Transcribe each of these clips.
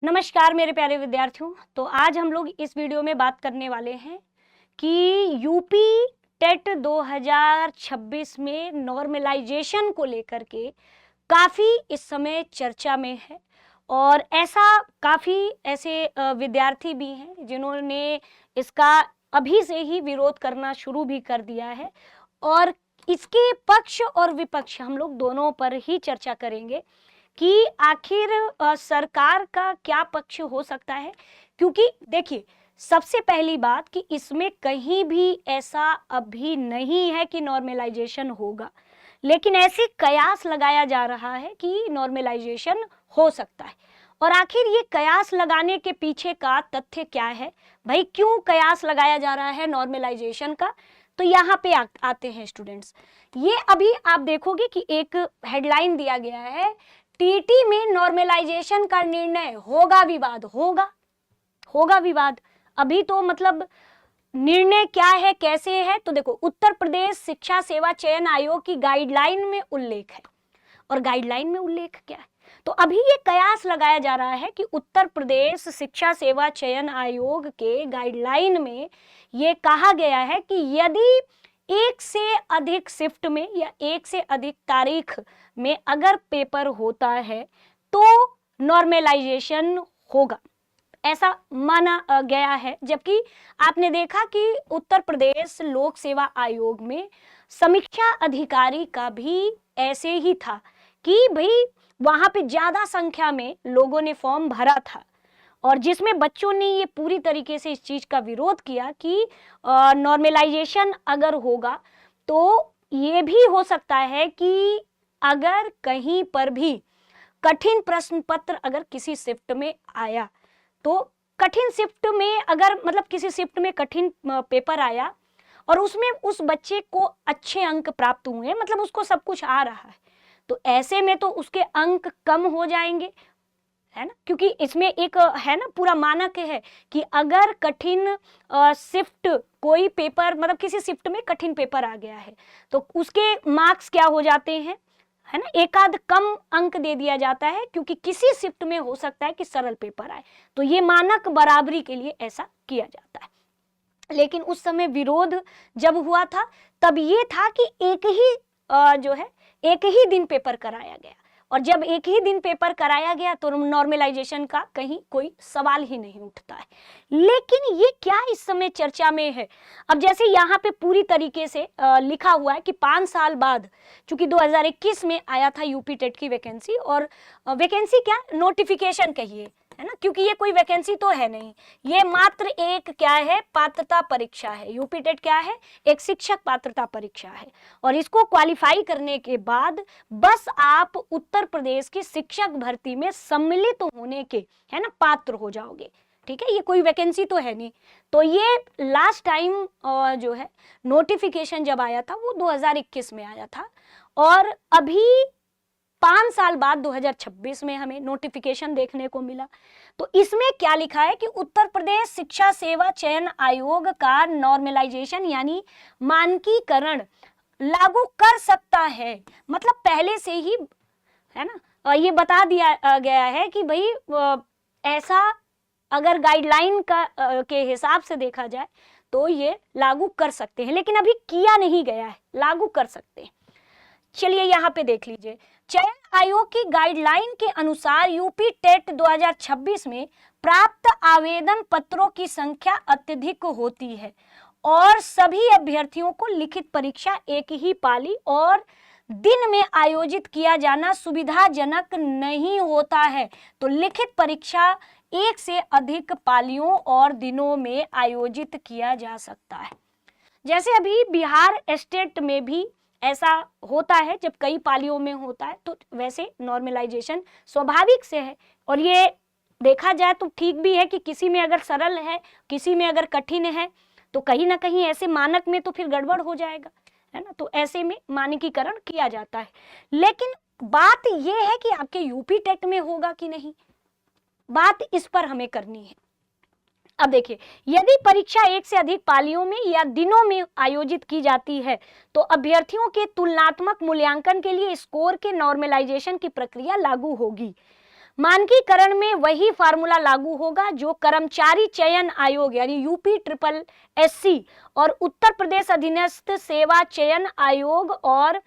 नमस्कार मेरे प्यारे विद्यार्थियों। तो आज हम लोग इस वीडियो में बात करने वाले हैं कि यूपी टेट 2026 में नॉर्मलाइजेशन को लेकर के काफ़ी इस समय चर्चा में है। और काफ़ी ऐसे विद्यार्थी भी हैं जिन्होंने इसका अभी से ही विरोध करना शुरू भी कर दिया है। और इसके पक्ष और विपक्ष हम लोग दोनों पर ही चर्चा करेंगे कि आखिर सरकार का क्या पक्ष हो सकता है। क्योंकि देखिए, सबसे पहली बात कि इसमें कहीं भी ऐसा अभी नहीं है कि नॉर्मलाइजेशन होगा, लेकिन ऐसे कयास लगाया जा रहा है कि नॉर्मलाइजेशन हो सकता है। और आखिर ये कयास लगाने के पीछे का तथ्य क्या है, भाई क्यों कयास लगाया जा रहा है नॉर्मलाइजेशन का। तो यहाँ पे आते हैं स्टूडेंट्स। ये अभी आप देखोगे कि एक हेडलाइन दिया गया है, टीटी में नॉर्मलाइजेशन का निर्णय होगा विवाद। होगा विवाद। अभी तो मतलब निर्णय क्या है, कैसे है, तो देखो उत्तर प्रदेश शिक्षा सेवा चयन आयोग की गाइडलाइन में उल्लेख है। और गाइडलाइन में उल्लेख क्या है, तो अभी ये कयास लगाया जा रहा है कि उत्तर प्रदेश शिक्षा सेवा चयन आयोग के गाइडलाइन में ये कहा गया है कि यदि एक से अधिक शिफ्ट में या एक से अधिक तारीख में अगर पेपर होता है तो नॉर्मलाइजेशन होगा, ऐसा माना गया है। जबकि आपने देखा कि उत्तर प्रदेश लोक सेवा आयोग में समीक्षा अधिकारी का भी ऐसे ही था कि भाई वहां पे ज्यादा संख्या में लोगों ने फॉर्म भरा था, और जिसमें बच्चों ने ये पूरी तरीके से इस चीज का विरोध किया कि नॉर्मलाइजेशन अगर होगा तो ये भी हो सकता है कि अगर कहीं पर भी कठिन प्रश्न पत्र अगर किसी शिफ्ट में आया, तो कठिन शिफ्ट में अगर मतलब किसी शिफ्ट में कठिन पेपर आया और उसमें उस बच्चे को अच्छे अंक प्राप्त हुए, मतलब उसको सब कुछ आ रहा है, तो ऐसे में तो उसके अंक कम हो जाएंगे, है ना। क्योंकि इसमें एक है ना पूरा मानक है कि अगर कठिन शिफ्ट कोई पेपर मतलब किसी शिफ्ट में कठिन पेपर आ गया है तो उसके मार्क्स क्या हो जाते हैं, है ना, एक आध कम अंक दे दिया जाता है, क्योंकि किसी शिफ्ट में हो सकता है कि सरल पेपर आए। तो ये मानक बराबरी के लिए ऐसा किया जाता है। लेकिन उस समय विरोध जब हुआ था तब ये था कि एक ही दिन पेपर कराया गया, और जब एक ही दिन पेपर कराया गया तो नॉर्मलाइजेशन का कहीं कोई सवाल ही नहीं उठता है। लेकिन ये क्या इस समय चर्चा में है, अब जैसे यहाँ पे पूरी तरीके से लिखा हुआ है कि 5 साल बाद, चूंकि 2021 में आया था यूपी टेट की वैकेंसी, और वैकेंसी क्या नोटिफिकेशन कहिए, है ना, क्योंकि ये कोई वैकेंसी तो है नहीं, ये मात्र एक क्या है, पात्रता परीक्षा है। यूपी टेट क्या है, एक शिक्षक पात्रता परीक्षा है, और इसको क्वालिफाई करने के बाद बस आप उत्तर प्रदेश की शिक्षक भर्ती में सम्मिलित होने के, है ना, पात्र हो जाओगे। ठीक है, ये कोई वैकेंसी तो है नहीं। तो ये लास्ट टाइम जो है नोटिफिकेशन जब आया था वो 2021 में आया था, और अभी 5 साल बाद 2026 में हमें नोटिफिकेशन देखने को मिला। तो इसमें क्या लिखा है कि उत्तर प्रदेश शिक्षा सेवा चयन आयोग का नॉर्मलाइजेशन यानी मानकीकरण लागू कर सकता है। मतलब पहले से ही, है ना, ये बता दिया गया है कि भाई ऐसा अगर गाइडलाइन का के हिसाब से देखा जाए तो ये लागू कर सकते हैं, लेकिन अभी किया नहीं गया है, लागू कर सकते हैं। चलिए यहाँ पे देख लीजिए, चयन आयोग की गाइडलाइन के अनुसार यूपी टेट 2026 में प्राप्त आवेदन पत्रों की संख्या अत्यधिक होती है और सभी अभ्यर्थियों को लिखित परीक्षा एक ही पाली और दिन में आयोजित किया जाना सुविधाजनक नहीं होता है। तो लिखित परीक्षा एक से अधिक पालियों और दिनों में आयोजित किया जा सकता है। जैसे अभी बिहार स्टेट में भी ऐसा होता है, जब कई पालियों में होता है, तो वैसे नॉर्मलाइजेशन स्वाभाविक से है। और ये देखा जाए तो ठीक भी है कि किसी में अगर सरल है, किसी में अगर कठिन है, तो कहीं ना कहीं ऐसे मानक में तो फिर गड़बड़ हो जाएगा, है ना। तो ऐसे में मानकीकरण किया जाता है। लेकिन बात यह है कि आपके यूपी टेट में होगा कि नहीं, बात इस पर हमें करनी है। अब देखिए, यदि परीक्षा एक से अधिक पालियों में या दिनों में आयोजित की जाती है तो अभ्यर्थियों के तुलनात्मक मूल्यांकन के लिए स्कोर के नॉर्मलाइजेशन की प्रक्रिया लागू होगी। मानकीकरण में वही फार्मूला लागू होगा जो कर्मचारी चयन आयोग यानी यूपी ट्रिपल एससी और उत्तर प्रदेश अधीनस्थ सेवा चयन आयोग और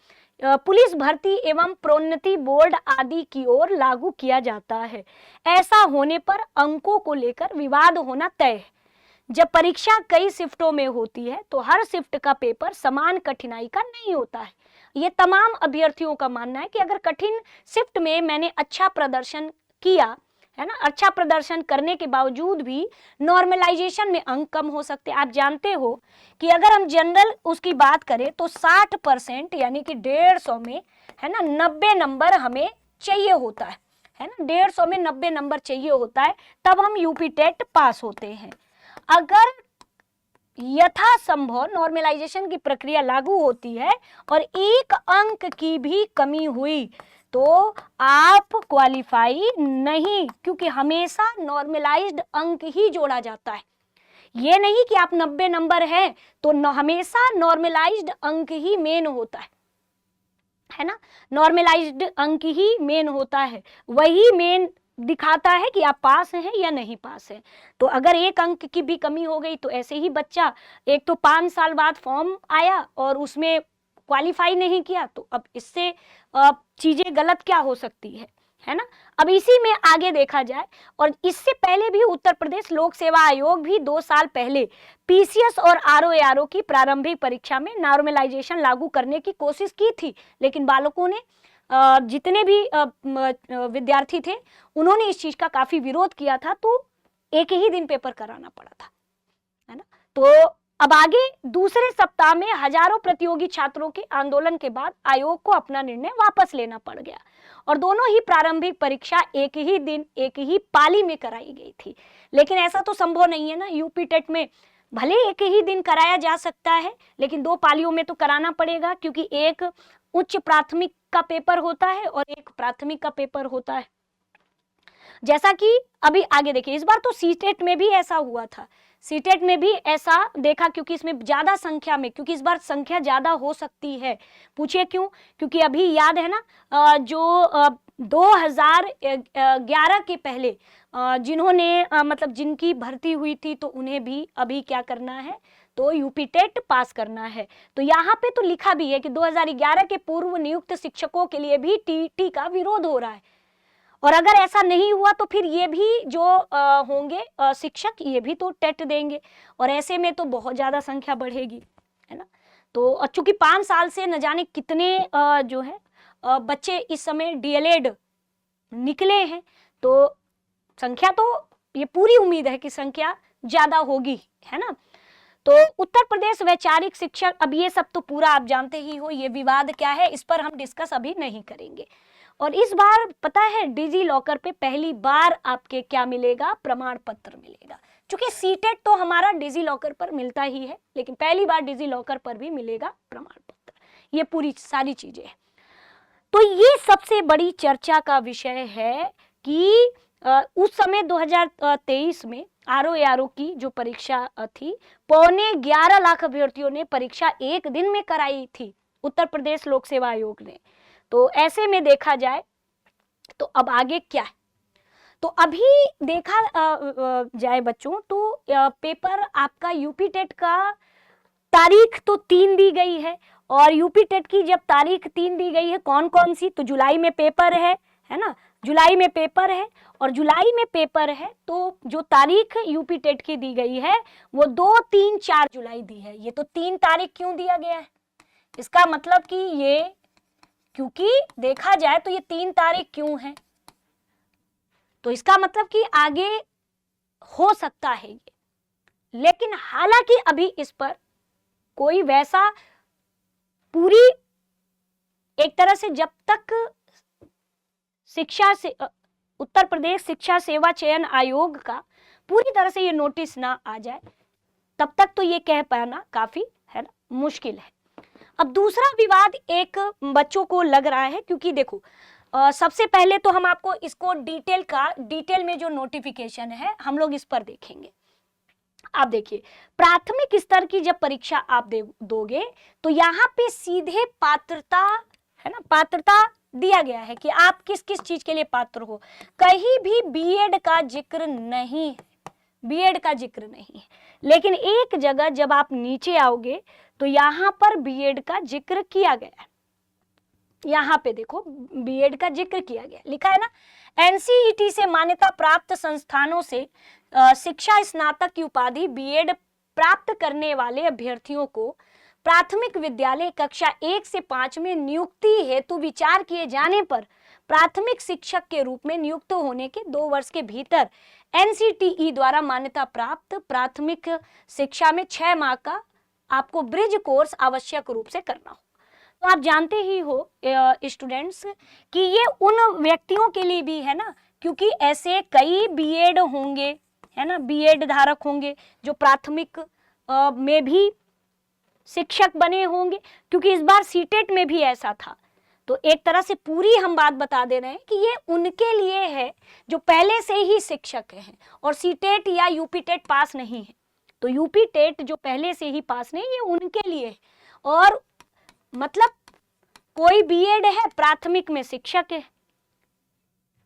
पुलिस भर्ती एवं प्रोन्नति बोर्ड आदि की ओर लागू किया जाता है। ऐसा होने पर अंकों को लेकर विवाद होना तय है। जब परीक्षा कई शिफ्टों में होती है तो हर शिफ्ट का पेपर समान कठिनाई का नहीं होता है। ये तमाम अभ्यर्थियों का मानना है कि अगर कठिन शिफ्ट में मैंने अच्छा प्रदर्शन किया है ना, अच्छा प्रदर्शन करने के बावजूद भी नॉर्मलाइजेशन में अंक कम हो सकते हैं। आप जानते हो कि अगर हम जनरल उसकी बात करें तो 60% यानी कि 150 में है ना 90 नंबर हमें चाहिए होता है ना, 150 में 90 नंबर चाहिए होता है, तब हम यूपी टेट पास होते हैं। अगर यथासंभव नॉर्मलाइजेशन की प्रक्रिया लागू होती है और 1 अंक की भी कमी हुई तो आप क्वालिफाई नहीं, क्योंकि हमेशा नॉर्मलाइज्ड अंक ही जोड़ा जाता है। ये नहीं कि आप 90 नंबर हैं तो हमेशा नॉर्मलाइज्ड अंक ही मेन होता है ना, नॉर्मलाइज्ड अंक ही मेन होता है, वही मेन दिखाता है कि आप पास हैं या नहीं पास हैं। तो अगर 1 अंक की भी कमी हो गई तो ऐसे ही बच्चा एक तो 5 साल बाद फॉर्म आया और उसमें क्वालिफाई नहीं किया, तो अब इससे चीजें गलत क्या हो सकती है ना। अब इसी में आगे देखा जाए, और इससे पहले भी उत्तर प्रदेश लोक सेवा आयोग भी 2 साल पहले पीसीएस और आरओएआरओ की प्रारंभिक परीक्षा में नॉर्मलाइजेशन लागू करने की कोशिश की थी, लेकिन बालकों ने जितने भी विद्यार्थी थे उन्होंने इस चीज का काफी विरोध किया था, तो एक ही दिन पेपर कराना पड़ा था, है ना। तो अब आगे दूसरे सप्ताह में हजारों प्रतियोगी छात्रों के आंदोलन के बाद आयोग को अपना निर्णय वापस लेना पड़ गया और दोनों ही प्रारंभिक परीक्षा एक ही दिन एक ही पाली में कराई गई थी। लेकिन ऐसा तो संभव नहीं है ना, यूपी टेट में भले एक ही दिन कराया जा सकता है लेकिन 2 पालियों में तो कराना पड़ेगा, क्योंकि एक उच्च प्राथमिक का पेपर होता है और एक प्राथमिक का पेपर होता है। जैसा कि अभी आगे देखिए, इस बार तो सीटेट में भी ऐसा हुआ था, सीटेट में भी ऐसा देखा, क्योंकि इसमें ज्यादा संख्या में, क्योंकि इस बार संख्या ज्यादा हो सकती है। पूछिए क्यों? क्योंकि अभी याद है ना जो 2011 के पहले जिन्होंने मतलब जिनकी भर्ती हुई थी तो उन्हें भी अभी क्या करना है, तो यूपी टेट पास करना है। तो यहाँ पे तो लिखा भी है कि 2011 के पूर्व नियुक्त शिक्षकों के लिए भी टीटी का विरोध हो रहा है, और अगर ऐसा नहीं हुआ तो फिर ये भी जो होंगे शिक्षक ये भी तो टेट देंगे, और ऐसे में तो बहुत ज्यादा संख्या बढ़ेगी, है ना। तो चूंकि 5 साल से न जाने कितने जो है बच्चे इस समय डीएलएड निकले हैं, तो संख्या तो ये पूरी उम्मीद है कि संख्या ज्यादा होगी, है ना। तो उत्तर प्रदेश वैचारिक शिक्षक, अब ये सब तो पूरा आप जानते ही हो, ये विवाद क्या है इस पर हम डिस्कस अभी नहीं करेंगे। और इस बार पता है डिजी लॉकर पे पहली बार आपके क्या मिलेगा, प्रमाण पत्र मिलेगा। क्योंकि सीटेट तो हमारा डिजी लॉकर पर मिलता ही है, लेकिन पहली बार डिजी लॉकर पर भी मिलेगा प्रमाण पत्र। ये पूरी सारी चीजें हैं। तो ये सबसे बड़ी चर्चा का विषय है कि उस समय 2023 में आरओएआरओ की जो परीक्षा थी, 11.25 लाख अभ्यर्थियों ने परीक्षा एक दिन में कराई थी उत्तर प्रदेश लोक सेवा आयोग ने। तो ऐसे में देखा जाए तो अब आगे क्या है, तो अभी देखा जाए बच्चों तो पेपर आपका यूपी टेट का तारीख तो 3 दी गई है, और यूपी टेट की जब तारीख 3 दी गई है कौन कौन सी, तो जुलाई में पेपर है ना, जुलाई में पेपर है, और जुलाई में पेपर है तो जो तारीख यूपी टेट की दी गई है वो 2, 3, 4 जुलाई दी है। ये तो 3 तारीख क्यों दिया गया है, इसका मतलब कि ये, क्योंकि देखा जाए तो ये 3 तारीख क्यों है, तो इसका मतलब कि आगे हो सकता है ये, लेकिन हालांकि अभी इस पर कोई वैसा पूरी एक तरह से जब तक शिक्षा से उत्तर प्रदेश शिक्षा सेवा चयन आयोग का पूरी तरह से ये नोटिस ना आ जाए तब तक तो ये कह पाना काफी है ना मुश्किल है। अब दूसरा विवाद एक बच्चों को लग रहा है, क्योंकि देखो सबसे पहले तो हम आपको इसको डिटेल में जो नोटिफिकेशन है हम लोग इस पर देखेंगे। आप देखिए, प्राथमिक स्तर की जब परीक्षा आप दोगे तो यहाँ पे सीधे पात्रता है ना, पात्रता दिया गया है कि आप किस किस चीज के लिए पात्र हो। कहीं भी बीएड का जिक्र नहीं है, बीएड का जिक्र नहीं है, लेकिन एक जगह जब आप नीचे आओगे तो यहाँ पर बीएड का जिक्र किया गया है। यहाँ पे देखो बीएड का जिक्र किया गया, लिखा है ना, एनसीईटी से मान्यता प्राप्त संस्थानों से शिक्षा स्नातक की उपाधि बीएड प्राप्त करने वाले अभ्यर्थियों को प्राथमिक विद्यालय कक्षा 1 से 5 में नियुक्ति हेतु विचार किए जाने पर प्राथमिक शिक्षक के रूप में नियुक्त होने के 2 वर्ष के भीतर एनसीटीई द्वारा मान्यता प्राप्त प्राथमिक शिक्षा में 6 माह का आपको ब्रिज कोर्स आवश्यक रूप से करना हो। तो आप जानते ही हो स्टूडेंट्स कि ये उन व्यक्तियों के लिए भी है ना, क्योंकि ऐसे कई बीएड होंगे, है ना, बीएड धारक होंगे जो प्राथमिक में भी शिक्षक बने होंगे, क्योंकि इस बार सीटेट में भी ऐसा था। तो एक तरह से पूरी हम बात बता दे रहे हैं कि ये उनके लिए है जो पहले से ही शिक्षक हैं और सीटेट या यूपी टेट पास नहीं है। तो यूपी टेट जो पहले से ही पास नहीं, ये उनके लिए है। और मतलब कोई बीएड है, प्राथमिक में शिक्षक है,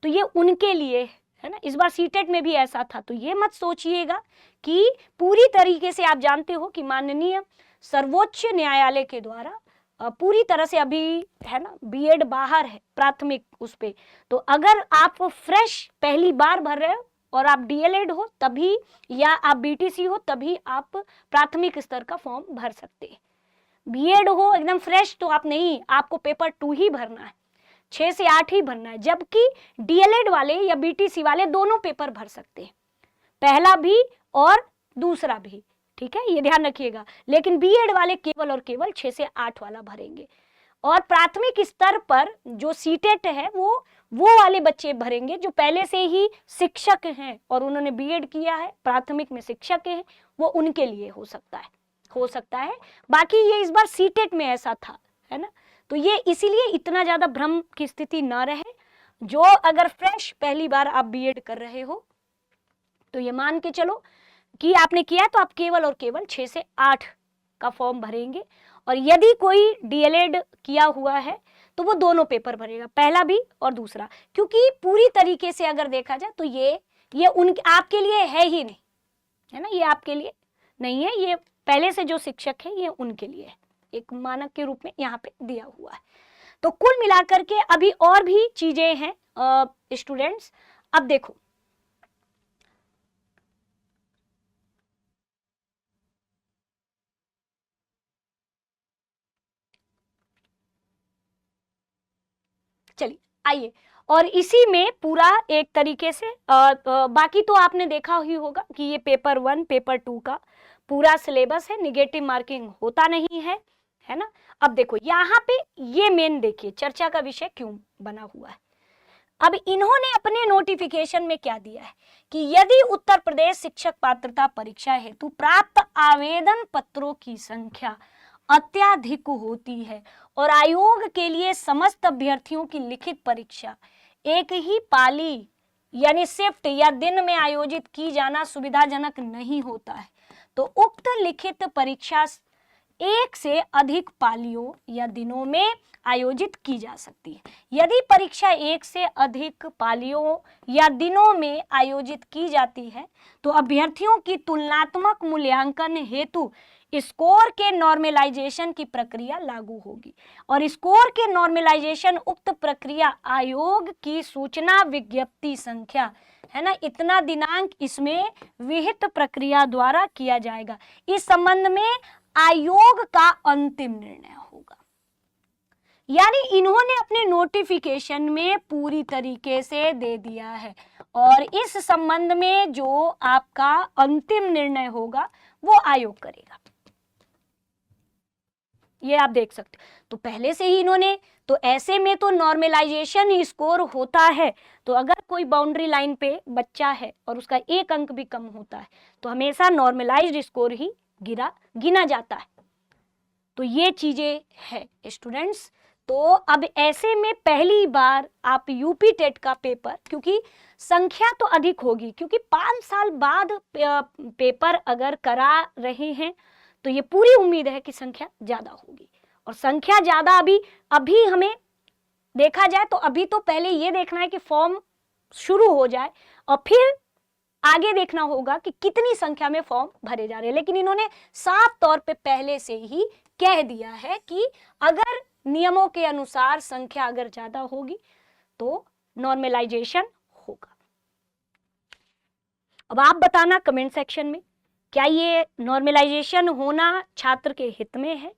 तो ये उनके लिए है ना। इस बार सीटेट में भी ऐसा था। तो ये मत सोचिएगा कि पूरी तरीके से, आप जानते हो कि माननीय सर्वोच्च न्यायालय के द्वारा पूरी तरह से अभी है ना बीएड बाहर है प्राथमिक उस पे। तो अगर आप फ्रेश पहली बार भर रहे हो और आप डीएलएड हो तभी, या आप बीटीसी हो तभी आप प्राथमिक स्तर का फॉर्म भर सकते हैं। बीएड हो एकदम फ्रेश तो आप नहीं, आपको पेपर 2 ही भरना है, 6 से 8 ही भरना है। जबकि डीएलएड वाले या बीटीसी वाले दोनों पेपर भर सकते हैं, पहला भी और दूसरा भी, ठीक है, ये ध्यान रखिएगा। लेकिन बीएड वाले केवल और केवल 6 से 8 वाला भरेंगे। और प्राथमिक स्तर पर जो सीटेट है वो वाले बच्चे भरेंगे जो पहले से ही शिक्षक हैं और उन्होंने बीएड किया है, प्राथमिक में शिक्षक हैं, वो उनके लिए हो सकता है। बाकी ये इस बार सीटेट में ऐसा था, है ना। तो ये इसीलिए इतना ज्यादा भ्रम की स्थिति ना रहे। जो अगर फ्रेश पहली बार आप बीएड कर रहे हो तो ये मान के चलो कि आपने किया तो आप केवल और केवल 6 से 8 का फॉर्म भरेंगे। और यदि कोई डीएलएड किया हुआ है तो वो दोनों पेपर भरेगा, पहला भी और दूसरा। क्योंकि पूरी तरीके से अगर देखा जाए तो ये उनके आपके लिए है ही नहीं, है ना, ये आपके लिए नहीं है, ये पहले से जो शिक्षक है ये उनके लिए है, एक मानक के रूप में यहाँ पे दिया हुआ है। तो कुल मिलाकर के अभी और भी चीजें हैं स्टूडेंट्स। अब देखो चलिए आइए, और इसी में पूरा एक तरीके से बाकी तो आपने देखा ही होगा कि ये पेपर 1 पेपर 2 का पूरा सिलेबस है, निगेटिव मार्किंग होता नहीं है, है ना। अब देखो यहाँ पे ये मेन देखिए चर्चा का विषय क्यों बना हुआ है। अब इन्होंने अपने नोटिफिकेशन में क्या दिया है कि यदि उत्तर प्रदेश शिक्षक पात्रता परीक्षा हेतु प्राप्त आवेदन पत्रों की संख्या अत्याधिक होती है और आयोग के लिए समस्त अभ्यर्थियों की लिखित परीक्षा एक ही पाली यानी शिफ्ट या दिन में आयोजित की जाना सुविधाजनक नहीं होता है, तो उक्त लिखित परीक्षा 1 से अधिक पालियों या दिनों में आयोजित की जा सकती है। यदि परीक्षा 1 से अधिक पालियों या दिनों में आयोजित की जाती है तो अभ्यर्थियों की तुलनात्मक मूल्यांकन हेतु स्कोर के नॉर्मलाइजेशन की प्रक्रिया लागू होगी। और स्कोर के नॉर्मलाइजेशन उक्त प्रक्रिया आयोग की सूचना विज्ञप्ति संख्या, है ना, इतना दिनांक इसमें विहित प्रक्रिया द्वारा किया जाएगा। इस संबंध में आयोग का अंतिम निर्णय होगा। यानी इन्होंने अपने नोटिफिकेशन में पूरी तरीके से दे दिया है और इस संबंध में जो आपका अंतिम निर्णय होगा वो आयोग करेगा। ये आप देख सकते हो। तो पहले से ही इन्होंने, तो ऐसे में तो नॉर्मलाइजेशन स्कोर होता है, तो अगर कोई बाउंड्री लाइन पे बच्चा है और उसका 1 अंक भी कम होता है तो हमेशा नॉर्मलाइज्ड स्कोर ही गिना जाता है। तो ये चीजें है स्टूडेंट्स। तो अब ऐसे में पहली बार आप यूपी टेट का पेपर, क्योंकि संख्या तो अधिक होगी, क्योंकि 5 साल बाद पेपर अगर करा रहे हैं तो ये पूरी उम्मीद है कि संख्या ज्यादा होगी। और संख्या ज्यादा अभी हमें देखा जाए तो अभी तो पहले ये देखना है कि फॉर्म शुरू हो जाए और फिर आगे देखना होगा कि कितनी संख्या में फॉर्म भरे जा रहे हैं। लेकिन इन्होंने साफ तौर पे पहले से ही कह दिया है कि अगर नियमों के अनुसार संख्या अगर ज्यादा होगी तो नॉर्मलाइजेशन होगा। अब आप बताना कमेंट सेक्शन में, क्या ये नॉर्मलाइजेशन होना छात्र के हित में है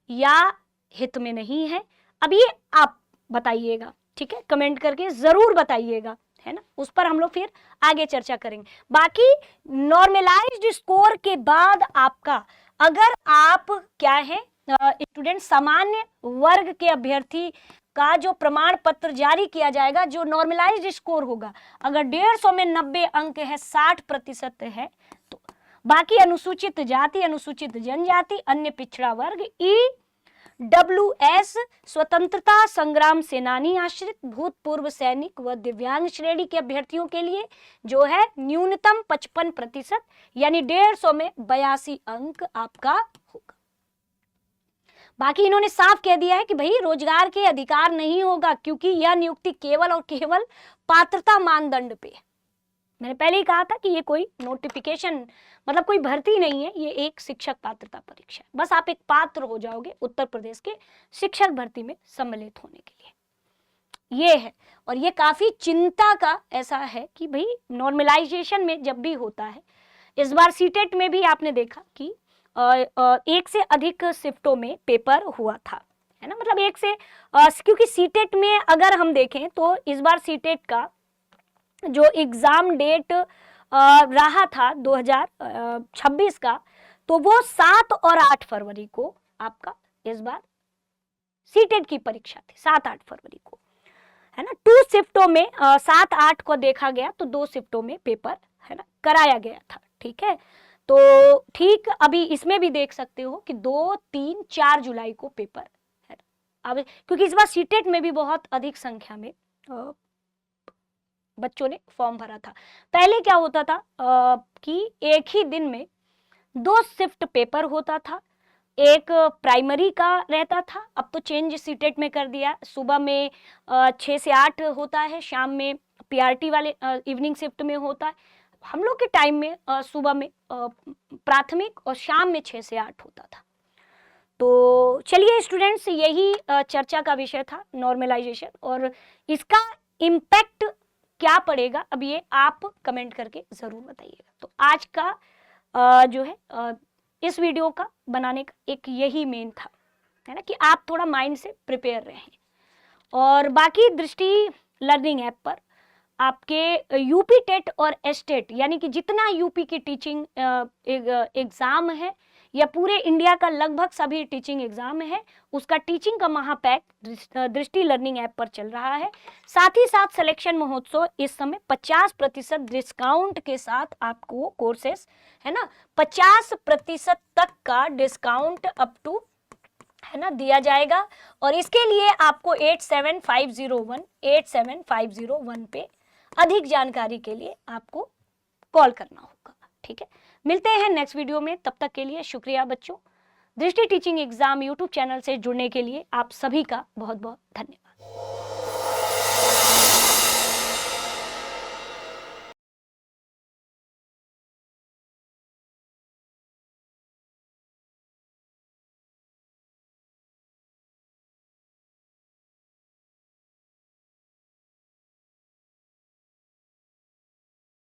या हित में नहीं है। अब ये आप बताइएगा, ठीक है, कमेंट करके जरूर बताइएगा, है ना, उस पर हम लोग फिर आगे चर्चा करेंगे। बाकी नॉर्मलाइज्ड स्कोर के बाद आपका, अगर आप क्या है स्टूडेंट सामान्य वर्ग के अभ्यर्थी का जो प्रमाण पत्र जारी किया जाएगा, जो नॉर्मलाइज्ड स्कोर होगा, अगर 150 में 90 अंक है, 60% है, तो बाकी अनुसूचित जाति, अनुसूचित जनजाति, अन्य पिछड़ा वर्ग, EWS स्वतंत्रता संग्राम सेनानी आश्रित, भूतपूर्व सैनिक व दिव्यांग श्रेणी के अभ्यर्थियों के लिए जो है न्यूनतम 55% यानी 150 में 82 अंक आपका होगा। बाकी इन्होंने साफ कह दिया है कि भाई रोजगार के अधिकार नहीं होगा, क्योंकि यह नियुक्ति केवल और केवल पात्रता मानदंड पे है। मैंने पहले ही कहा था कि ये कोई नोटिफिकेशन मतलब कोई भर्ती नहीं है, ये एक शिक्षक पात्रता परीक्षा है। बस आप एक पात्र हो जाओगे उत्तर प्रदेश के शिक्षक भर्ती में सम्मिलित होने के लिए, ये है। और ये काफी चिंता का ऐसा है कि भाई नॉर्मलाइजेशन में जब भी होता है, इस बार सीटेट में भी आपने देखा कि एक से अधिक शिफ्टों में पेपर हुआ था, है ना, मतलब एक से क्योंकि सीटेट में अगर हम देखें तो इस बार सीटेट का जो एग्जाम डेट रहा था 2026 का, तो वो 7 और 8 फरवरी को आपका इस बार सीटेट की परीक्षा थी, 7-8 फरवरी को, है ना। 2 शिफ्टों में 7-8 को देखा गया तो 2 शिफ्टों में पेपर, है ना, कराया गया था, ठीक है। तो ठीक अभी इसमें भी देख सकते हो कि 2, 3, 4 जुलाई को पेपर है ना। अब क्योंकि इस बार सीटेट में भी बहुत अधिक संख्या में बच्चों ने फॉर्म भरा था। पहले क्या होता था कि एक ही दिन में 2 शिफ्ट पेपर होता था, एक प्राइमरी का रहता था, अब तो चेंज सीटेट में कर दिया, सुबह में 6 से 8 होता है, शाम में पीआरटी वाले इवनिंग शिफ्ट में होता है। हम लोग के टाइम में सुबह में प्राथमिक और शाम में 6 से 8 होता था। तो चलिए स्टूडेंट्स, यही चर्चा का विषय था नॉर्मलाइजेशन, और इसका इम्पैक्ट क्या पड़ेगा अब ये आप कमेंट करके जरूर बताइएगा। तो आज का जो है इस वीडियो का बनाने का एक यही मेन था, है ना, कि आप थोड़ा माइंड से प्रिपेयर रहें। और बाकी दृष्टि लर्निंग ऐप पर आपके यूपी टेट और एस्टेट यानी कि जितना यूपी की टीचिंग एग्जाम है या पूरे इंडिया का लगभग सभी टीचिंग एग्जाम है, उसका टीचिंग का महापैक दृष्टि लर्निंग ऐप पर चल रहा है। साथ ही साथ सिलेक्शन महोत्सव इस समय 50% डिस्काउंट के साथ आपको कोर्सेस, है ना, 50% तक का डिस्काउंट अप टू, है ना, दिया जाएगा। और इसके लिए आपको 8750187501 पे अधिक जानकारी के लिए आपको कॉल करना होगा, ठीक है। मिलते हैं नेक्स्ट वीडियो में, तब तक के लिए शुक्रिया बच्चों। दृष्टि टीचिंग एग्जाम यूट्यूब चैनल से जुड़ने के लिए आप सभी का बहुत बहुत धन्यवाद।